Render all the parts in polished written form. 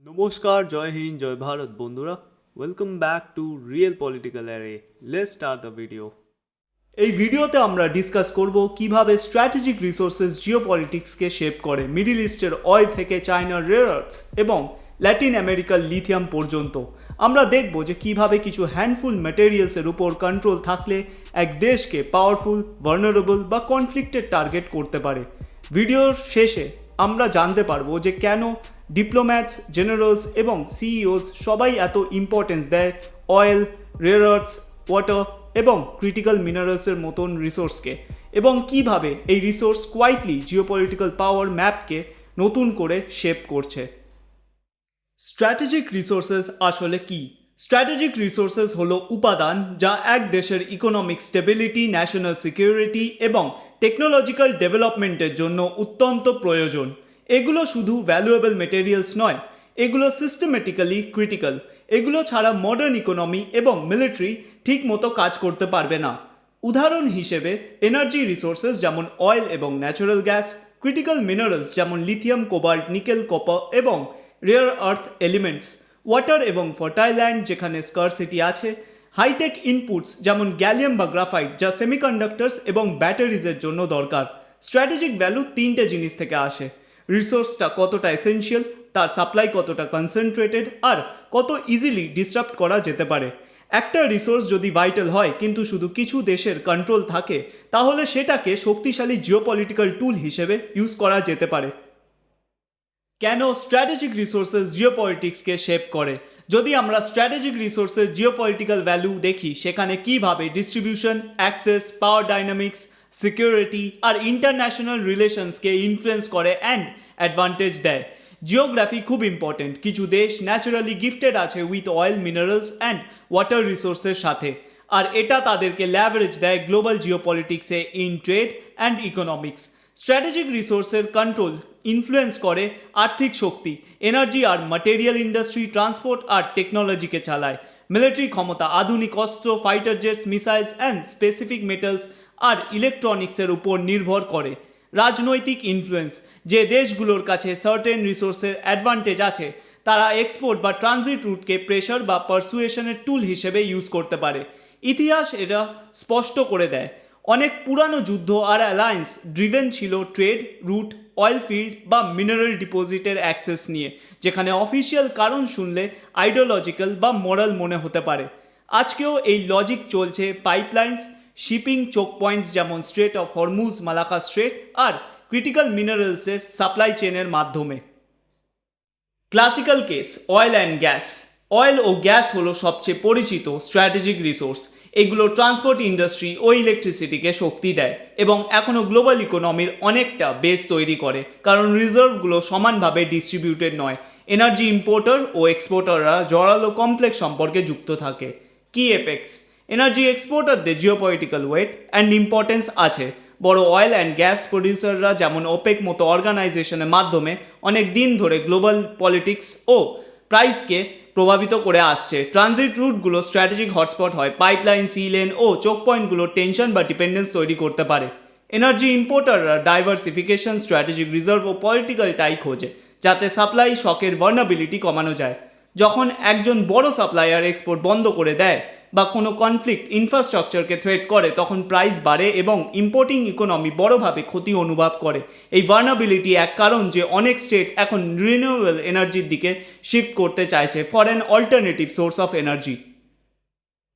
নমস্কার, জয় হিন্দ, জয় ভারত বন্ধুরা। Welcome back to real political array. Let's start the video. এই ভিডিওতে আমরা ডিসকাস করব কিভাবে স্ট্র্যাটেজিক রিসোর্সেস জিওপলিটিক্সকে শেপ করে, মিডল ইস্টের অয়েল থেকে চায়নার রেয়ার আর্থস এবং ল্যাটিন আমেরিকার লিথিয়াম পর্যন্ত। আমরা দেখব যে কিভাবে কিছু হ্যান্ডফুল ম্যাটেরিয়ালসের উপর কন্ট্রোল থাকলে এক দেশকে পাওয়ারফুল, ভার্নারেবল বা কনফ্লিক্টের টার্গেট করতে পারে। ভিডিওর শেষে আমরা জানতে পারবো যে কেন ডিপ্লোম্যাটস, জেনারেলস এবং সিইওস সবাই এত ইম্পর্টেন্স দেয় অয়েল, রেয়ার আর্থস, ওয়াটার এবং ক্রিটিক্যাল মিনারেলসের মতন রিসোর্সকে, এবং কিভাবে এই রিসোর্স কোয়াইটলি জিওপলিটিক্যাল পাওয়ার ম্যাপকে নতুন করে শেপ করছে। স্ট্র্যাটেজিক রিসোর্সেস আসলে কি? স্ট্র্যাটেজিক রিসোর্সেস হলো উপাদান যা এক দেশের ইকোনমিক স্টেবিলিটি, ন্যাশনাল সিকিউরিটি এবং টেকনোলজিক্যাল ডেভেলপমেন্টের জন্য অত্যন্ত প্রয়োজন। এগুলো শুধু ভ্যালুয়েবল মেটেরিয়ালস নয়, এগুলো সিস্টেমেটিক্যালি ক্রিটিক্যাল। এগুলো ছাড়া মডার্ন ইকোনমি এবং মিলিটারি ঠিক মতো কাজ করতে পারবে না। উদাহরণ হিসেবে এনার্জি রিসোর্সেস যেমন অয়েল এবং ন্যাচারাল গ্যাস, ক্রিটিক্যাল মিনারেলস যেমন লিথিয়াম, কোবাল্ট, নিকেল, কপার এবং রেয়ার আর্থ এলিমেন্টস, ওয়াটার এবং ফার্টাইল ল্যান্ড যেখানে স্কারসিটি আছে, হাইটেক ইনপুটস যেমন গ্যালিয়াম বা গ্রাফাইট যা সেমিকন্ডাক্টরস এবং ব্যাটারিজের জন্য দরকার। স্ট্র্যাটেজিক ভ্যালু তিনটে জিনিস থেকে আসে: রিসোর্সটা কতটা এসেনশিয়াল, তার সাপ্লাই কতটা কনসেন্ট্রেটেড, আর কত ইজিলি ডিসরাপ্ট করা যেতে পারে। একটা রিসোর্স যদি ভাইটাল হয় কিন্তু শুধু কিছু দেশের কন্ট্রোল থাকে, তাহলে সেটাকে শক্তিশালী জিওপলিটিক্যাল টুল হিসেবে ইউজ করা যেতে পারে। কেন স্ট্র্যাটেজিক রিসোর্সেস জিওপলিটিক্সকে শেপ করে? যদি আমরা স্ট্র্যাটেজিক রিসোর্সের জিওপলিটিক্যাল ভ্যালু দেখি, সেখানে কিভাবে distribution, access, power dynamics, security আর ইন্টারন্যাশনাল রিলেশনসকে ইনফ্লুয়েন্স করে অ্যান্ড অ্যাডভান্টেজ দেয়। জিওগ্রাফি খুব ইম্পর্টেন্ট। কিছু দেশ ন্যাচারালি গিফটেড আছে with oil, minerals and water রিসোর্সের সাথে, আর এটা তাদেরকে ল্যাভারেজ দেয় গ্লোবাল জিওপলিটিক্সে in trade and economics. Strategic রিসোর্সের কন্ট্রোল ইনফ্লুয়েন্স করে আর্থিক শক্তি, এনার্জি আর ম্যাটেরিয়াল ইন্ডাস্ট্রি, ট্রান্সপোর্ট আর টেকনোলজিকে চালায়। মিলিটারি ক্ষমতা আধুনিক অস্ত্র, fighter jets, missiles and specific metals আর ইলেকট্রনিক্সের উপর নির্ভর করে। রাজনৈতিক ইনফ্লুয়েন্স, যে দেশগুলোর কাছে সার্টেন রিসোর্সের অ্যাডভান্টেজ আছে, তারা এক্সপোর্ট বা ট্রানজিট রুটকে প্রেশার বা পারসুয়েশনের টুল হিসেবে ইউজ করতে পারে। ইতিহাস এটা স্পষ্ট করে দেয়। অনেক পুরানো যুদ্ধ আর অ্যালায়েন্স ড্রিভেন ছিল ট্রেড রুট, অয়েল ফিল্ড বা মিনারেল ডিপোজিটের অ্যাক্সেস নিয়ে, যেখানে অফিসিয়াল কারণ শুনলে আইডিওলজিক্যাল বা মোরাল মনে হতে পারে। আজকেও এই লজিক চলছে পাইপলাইন্স, শিপিং চোক পয়েন্টস যেমন strait of Hormuz, Malacca strait আর ক্রিটিক্যাল মিনারেলসের সাপ্লাই চেনের মাধ্যমে। Classical case oil and gas. Oil ও গ্যাস হলো সবচেয়ে পরিচিত স্ট্র্যাটেজিক রিসোর্স। এগুলো ট্রান্সপোর্ট ইন্ডাস্ট্রি ও ইলেকট্রিসিটিকে শক্তি দেয় এবং এখনও গ্লোবাল ইকোনমির অনেকটা বেস তৈরি করে, কারণ রিজার্ভগুলো সমানভাবে ডিস্ট্রিবিউটেড নয়। এনার্জি ইম্পোর্টার ও এক্সপোর্টাররা জোরালো কমপ্লেক্স সম্পর্কে যুক্ত থাকে। কি এফেক্টস? এনার্জি এক্সপোর্টারদের জিওপলিটিক্যাল ওয়েট অ্যান্ড ইম্পর্টেন্স আছে। বড় অয়েল অ্যান্ড গ্যাস প্রডিউসাররা যেমন ওপেক মতো অর্গানাইজেশনের মাধ্যমে অনেক দিন ধরে গ্লোবাল পলিটিক্স ও প্রাইসকে প্রভাবিত করে আসছে। ট্রানজিট রুটগুলো স্ট্র্যাটেজিক হটস্পট হয়। পাইপলাইন, সি লেন ও চোক পয়েন্টগুলো টেনশন বা ডিপেন্ডেন্স তৈরি করতে পারে। এনার্জি ইম্পোর্টাররা ডাইভার্সিফিকেশন, স্ট্র্যাটেজিক রিজার্ভ ও পলিটিক্যাল টাই খোঁজে, যাতে সাপ্লাই শকের ভার্নাবিলিটি কমানো যায়। যখন একজন বড় সাপ্লায়ার এক্সপোর্ট বন্ধ করে দেয় বা কোনো কনফ্লিক্ট ইনফ্রাস্ট্রাকচারকে থ্রেট করে, তখন প্রাইস বাড়ে এবং ইম্পোর্টিং ইকোনমি বড়ভাবে ক্ষতি অনুভব করে। এই ভার্নাবিলিটি এক কারণ যে অনেক স্টেট এখন রিনিউয়েবল এনার্জির দিকে শিফট করতে চাইছে for an alternative source of energy.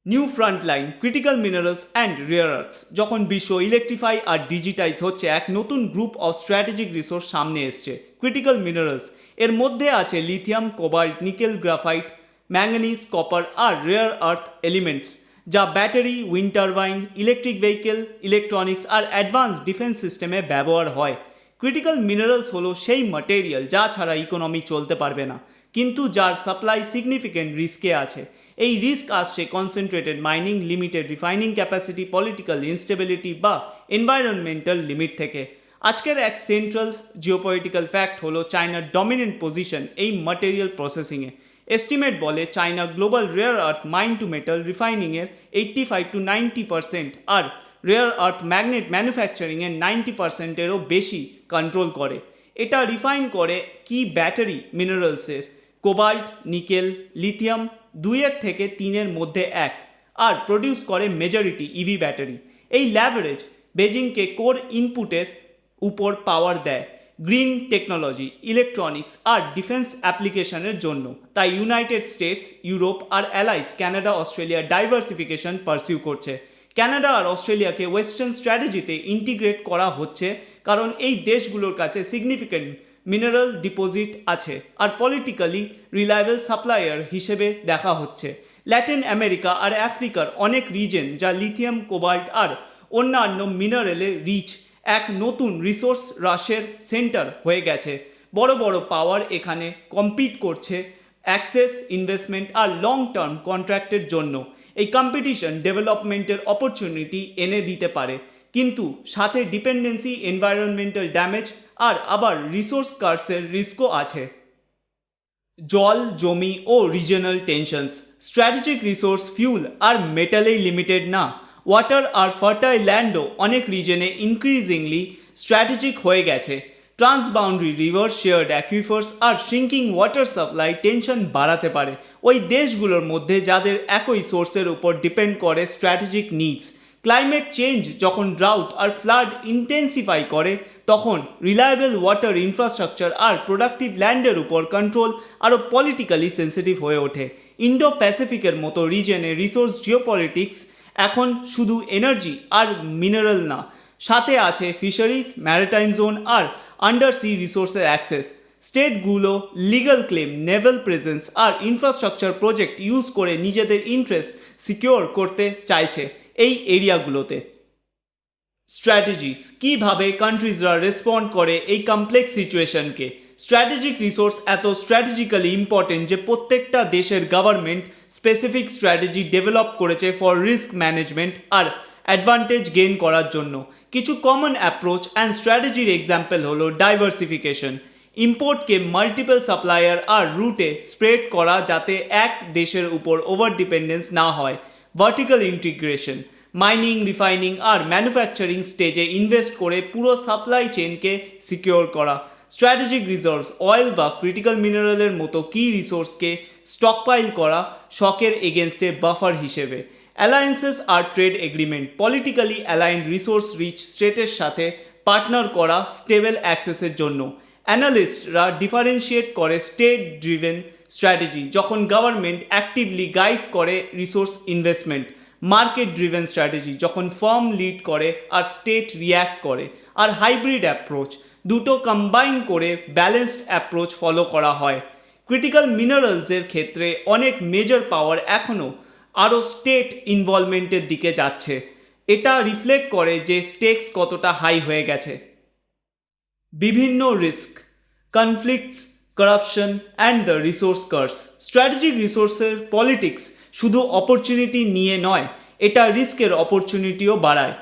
New front line, critical minerals and rare earths. যখন বিশ্ব ইলেকট্রিফাই আর ডিজিটাইজ হচ্ছে, এক নতুন গ্রুপ অফ স্ট্র্যাটেজিক রিসোর্স সামনে এসছে, ক্রিটিক্যাল মিনারেলস। এর মধ্যে আছে lithium, cobalt, nickel, graphite, manganese, copper আর রেয়ার আর্থ এলিমেন্টস, যা battery, wind turbine, electric vehicle, electronics আর অ্যাডভান্স ডিফেন্স সিস্টেমে ব্যবহার হয়। ক্রিটিক্যাল মিনারেলস হলো সেই ম্যাটেরিয়াল যা ছাড়া ইকোনমি চলতে পারবে না, কিন্তু যার সাপ্লাই সিগনিফিক্যান্ট রিস্কে আছে। এই রিস্ক আসছে concentrated mining, limited refining capacity, political instability বা এনভায়রনমেন্টাল লিমিট থেকে। আজকের এক সেন্ট্রাল জিওপলিটিক্যাল ফ্যাক্ট হলো চায়নার ডমিনেন্ট পজিশন এই ম্যাটেরিয়াল প্রসেসিংয়ে। এস্টিমেট বলে China global rare earth mine to metal রিফাইনিংয়ের 85-90% আর রেয়ার আর্থ ম্যাগনেট ম্যানুফ্যাকচারিংয়ের 90%-এরও বেশি কন্ট্রোল করে। এটা রিফাইন করে কি ব্যাটারি মিনারেলসের কোবাল্ট, নিকেল, লিথিয়াম 2 থেকে 3 মধ্যে 1 আর প্রডিউস করে মেজরিটি ইভি ব্যাটারি। এই ল্যাভারেজ বেজিংকে কোর ইনপুটের উপর পাওয়ার দেয় গ্রিন টেকনোলজি, ইলেকট্রনিক্স আর ডিফেন্স অ্যাপ্লিকেশনের জন্য। তাই ইউনাইটেড স্টেটস, ইউরোপ আর allies Canada, Australia diversification pursue করছে। কানাডা আর অস্ট্রেলিয়াকে ওয়েস্টার্ন স্ট্র্যাটেজিতে ইন্টিগ্রেট করা হচ্ছে কারণ এই দেশগুলোর কাছে সিগনিফিক্যান্ট মিনারেল ডিপোজিট আছে আর পলিটিক্যালি রিলায়েবল সাপ্লায়ার হিসেবে দেখা হচ্ছে। ল্যাটিন আমেরিকা আর আফ্রিকার অনেক রিজন যা লিথিয়াম, কোবাল্ট আর অন্যান্য মিনারেলে রিচ এক নতুন রিসোর্স রাশের সেন্টার হয়ে গেছে। বড় বড় পাওয়ার এখানে কম্পিট করছে অ্যাক্সেস, ইনভেস্টমেন্ট আর লং টার্ম কন্ট্রাক্টের জন্য। এই কম্পিটিশন ডেভেলপমেন্টের অপরচুনিটি এনে দিতে পারে, কিন্তু সাথে ডিপেন্ডেন্সি, এনভায়রনমেন্টাল ড্যামেজ আর আবার রিসোর্স কার্সের রিস্কও আছে। জল, জমি ও regional tensions. Strategic resource fuel আর মেটালেই লিমিটেড না, ওয়াটার আর ফার্টাইল ল্যান্ডও অনেক রিজনে ইনক্রিজিংলি স্ট্র্যাটেজিক হয়ে গেছে। ট্রান্সবাউন্ডারি রিভার, শেয়ার্ড অ্যাকুইফার্স আর শ্রিঙ্কিং ওয়াটার সাপ্লাই টেনশন বাড়াতে পারে ওই দেশগুলোর মধ্যে যাদের একই সোর্সের উপর ডিপেন্ড করে স্ট্র্যাটেজিক নিডস। ক্লাইমেট চেঞ্জ যখন ড্রাউট আর ফ্লাড ইন্টেন্সিফাই করে তখন রিলায়েবল ওয়াটার ইনফ্রাস্ট্রাকচার আর প্রোডাক্টিভ ল্যান্ডের উপর কন্ট্রোল আরও পলিটিক্যালি সেন্সিটিভ হয়ে ওঠে। ইন্ডো প্যাসিফিকের মতো রিজনে রিসোর্স জিওপলিটিক্স এখন শুধু এনার্জি আর মিনারেল না, সাথে আছে ফিশারিজ, ম্যারিটাইম জোন আর আন্ডার সি রিসোর্সের অ্যাক্সেস। স্টেটগুলো লিগ্যাল ক্লেম, নেভাল প্রেজেন্স আর ইনফ্রাস্ট্রাকচার প্রজেক্ট ইউজ করে নিজেদের ইন্টারেস্ট সিকিওর করতে চাইছে এই এরিয়াগুলোতে। স্ট্র্যাটেজিস, কীভাবে কান্ট্রিজরা রেসপন্ড করে এই কমপ্লেক্স সিচুয়েশনকে। স্ট্র্যাটেজিক রিসোর্স এত স্ট্র্যাটেজিক্যালি ইম্পর্টেন্ট যে প্রত্যেকটা দেশের গভর্নমেন্ট স্পেসিফিক স্ট্র্যাটেজি ডেভেলপ করেছে ফর রিস্ক ম্যানেজমেন্ট আর অ্যাডভান্টেজ গেইন করার জন্য। কিছু কমন অ্যাপ্রোচ অ্যান্ড স্ট্র্যাটেজির এক্সাম্পল হলো ডাইভার্সিফিকেশন, ইম্পোর্টকে মাল্টিপল সাপ্লায়ার আর রুটে স্প্রেড করা যাতে এক দেশের উপর ওভার ডিপেন্ডেন্স না হয়। ভার্টিক্যাল ইন্টিগ্রেশন, মাইনিং, রিফাইনিং আর ম্যানুফ্যাকচারিং স্টেজে ইনভেস্ট করে পুরো সাপ্লাই চেনকে সিকিওর করা। স্ট্র্যাটেজিক রিসোর্স, অয়েল বা ক্রিটিক্যাল মিনারেলের মতো কি রিসোর্সকে স্টকপাইল করা শকের এগেনস্টে বাফার হিসেবে। অ্যালায়েন্সেস আর trade agreement, politically aligned resource rich স্টেটের সাথে পার্টনার করা স্টেবল অ্যাক্সেসের জন্য। অ্যানালিস্টরা ডিফারেন্সিয়েট করে স্টেট ড্রিভেন স্ট্র্যাটেজি যখন গভর্নমেন্ট অ্যাক্টিভলি গাইড করে resource investment, market driven strategy যখন ফার্ম লিড করে আর স্টেট রিয়্যাক্ট করে, আর হাইব্রিড অ্যাপ্রোচ, দুটো কম্বাইন করে ব্যালেন্সড অ্যাপ্রোচ ফলো করা হয়। ক্রিটিক্যাল মিনারেলসের ক্ষেত্রে অনেক মেজর পাওয়ার এখনও আরও স্টেট ইনভলভমেন্টের দিকে যাচ্ছে। এটা রিফ্লেক্ট করে যে স্টেকস কতটা হাই হয়ে গেছে। বিভিন্ন risk, conflicts, corruption and the resource curse. Strategic রিসোর্সের পলিটিক্স শুধু অপরচুনিটি নিয়ে নয়, এটা রিস্কের অপরচুনিটিও বাড়ায়।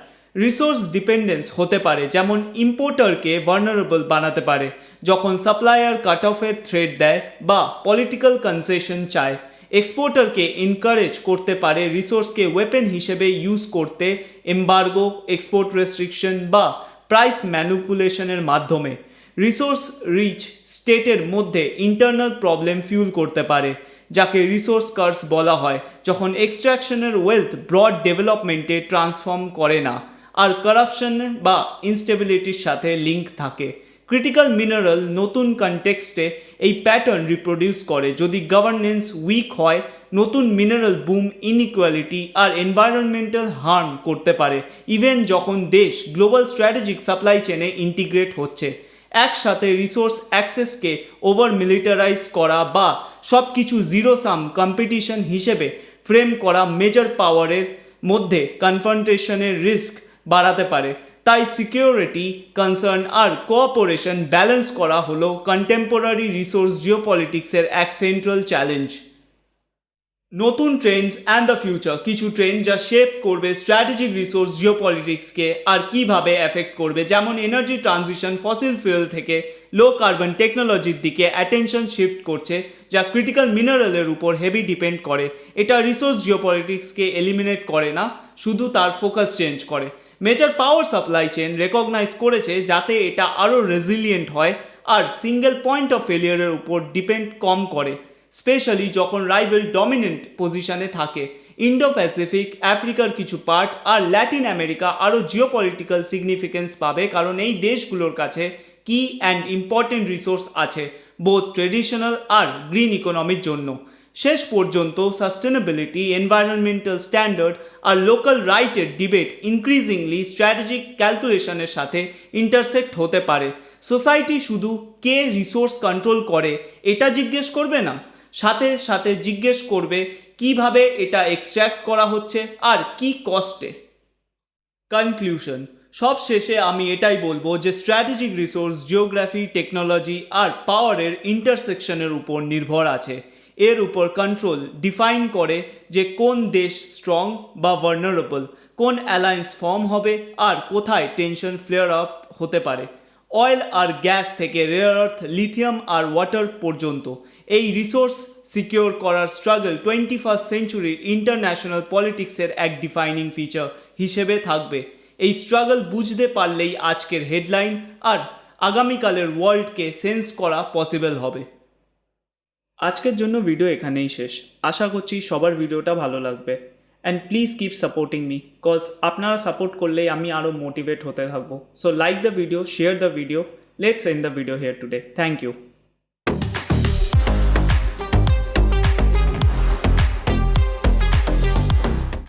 রিসোর্স ডিপেন্ডেন্স হতে পারে, যেমন ইম্পোর্টারকে ভার্নারেবল বানাতে পারে যখন সাপ্লায়ার কাট অফের থ্রেট দেয় বা পলিটিক্যাল কনসেশন চায়। এক্সপোর্টারকে এনকারেজ করতে পারে রিসোর্সকে ওয়েপেন হিসেবে ইউজ করতে, এমবার্গো, এক্সপোর্ট রেস্ট্রিকশন বা প্রাইস ম্যানিপুলেশনের মাধ্যমে। রিসোর্স রিচ স্টেটের মধ্যে ইন্টারনাল প্রবলেম ফিউল করতে পারে, যাকে রিসোর্স কার্স বলা হয়, যখন এক্সট্রাকশনের ওয়েলথ ব্রড ডেভেলপমেন্টে ট্রান্সফর্ম করে না আর কারাপশন বা ইনস্টেবিলিটির সাথে লিঙ্ক থাকে। ক্রিটিক্যাল মিনারেল নতুন কনটেক্সটে এই প্যাটার্ন রিপ্রোডিউস করে। যদি গভর্নেন্স উইক হয়, নতুন মিনারেল বুম ইনইকুয়ালিটি আর এনভায়রনমেন্টাল হার্ম করতে পারে, ইভেন যখন দেশ গ্লোবাল স্ট্র্যাটেজিক সাপ্লাই চেনে ইন্টিগ্রেট হচ্ছে। একসাথে রিসোর্স অ্যাক্সেসকে ওভার মিলিটারাইজ করা বা সব কিছু জিরো সাম কম্পিটিশন হিসেবে ফ্রেম করা মেজর পাওয়ারের মধ্যে কনফ্রন্টেশনের রিস্ক বাড়াতে পারে। তাই সিকিউরিটি, কনসার্ন আর কোঅপারেশন ব্যালেন্স করা হলো কন্টেম্পোরারি রিসোর্স জিওপলিটিক্সের এক সেন্ট্রাল চ্যালেঞ্জ। নতুন ট্রেন্ডস অ্যান্ড দ্য ফিউচার, কিছু ট্রেন্ড যা শেপ করবে স্ট্র্যাটেজিক রিসোর্স জিওপলিটিক্সকে আর কিভাবে এফেক্ট করবে, যেমন এনার্জি ট্রানজিশন ফসিল ফুয়েল থেকে লো কার্বন টেকনোলজির দিকে অ্যাটেনশন শিফট করছে, যা ক্রিটিক্যাল মিনারেলের উপর হেভি ডিপেন্ড করে। এটা রিসোর্স জিওপলিটিক্সকে এলিমিনেট করে না, শুধু তার ফোকাস চেঞ্জ করে। Major power supply chain recognise করেছে যাতে এটা আরও রেজিলিয়েন্ট হয় আর সিঙ্গেল পয়েন্ট অফ ফেলিয়ারের উপর ডিপেন্ড কম করে। স্পেশালি যখন রাইভেল ডমিনেন্ট পজিশনে থাকে। ইন্ডো প্যাসিফিক, আফ্রিকার কিছু পার্ট আর ল্যাটিন আমেরিকা আরও জিওপলিটিক্যাল সিগনিফিকেন্স পাবে, কারণ এই দেশগুলোর কাছে কি অ্যান্ড ইম্পর্টেন্ট রিসোর্স আছে বোথ ট্রেডিশনাল আর গ্রিন ইকোনমির জন্য। শেষ পর্যন্ত সাস্টেনেবিলিটি, এনভায়রনমেন্টাল স্ট্যান্ডার্ড আর লোকাল রাইটের ডিবেট ইনক্রিজিংলি স্ট্র্যাটেজিক ক্যালকুলেশনের সাথে ইন্টারসেক্ট হতে পারে। সোসাইটি শুধু কে রিসোর্স কন্ট্রোল করে এটা জিজ্ঞেস করবে না, সাথে সাথে জিজ্ঞেস করবে কিভাবে এটা এক্সট্র্যাক্ট করা হচ্ছে আর কি কস্টে। কনক্লুশন, সব শেষে আমি এটাই বলবো যে স্ট্র্যাটেজিক রিসোর্স জিওগ্রাফি, টেকনোলজি আর পাওয়ারের ইন্টারসেকশনের উপর নির্ভর আছে। এর উপর কন্ট্রোল ডিফাইন করে যে কোন দেশ স্ট্রং বা ভালনারেবল, কোন অ্যালায়েন্স ফর্ম হবে আর কোথায় টেনশন ফ্লেয়ার আপ হতে পারে। অয়েল আর গ্যাস থেকে রেয়ার আর্থ, লিথিয়াম আর ওয়াটার পর্যন্ত এই রিসোর্স সিকিওর করার স্ট্রাগল 21st সেঞ্চুরির ইন্টারন্যাশনাল পলিটিক্সের এক ডিফাইনিং ফিচার হিসেবে থাকবে। এই স্ট্রাগল বুঝতে পারলেই আজকের হেডলাইন আর আগামীকালের ওয়ার্ল্ডকে সেন্স করা পসিবল হবে। আজকের জন্য ভিডিও এখানেই শেষ। আশা করছি সবার ভিডিওটা ভালো লাগবে। And please keep supporting me, cause আপনারা সাপোর্ট করলেই আমি আরও মোটিভেট হতে থাকবো। So like the video, share the video, let's end the video here today. Thank you.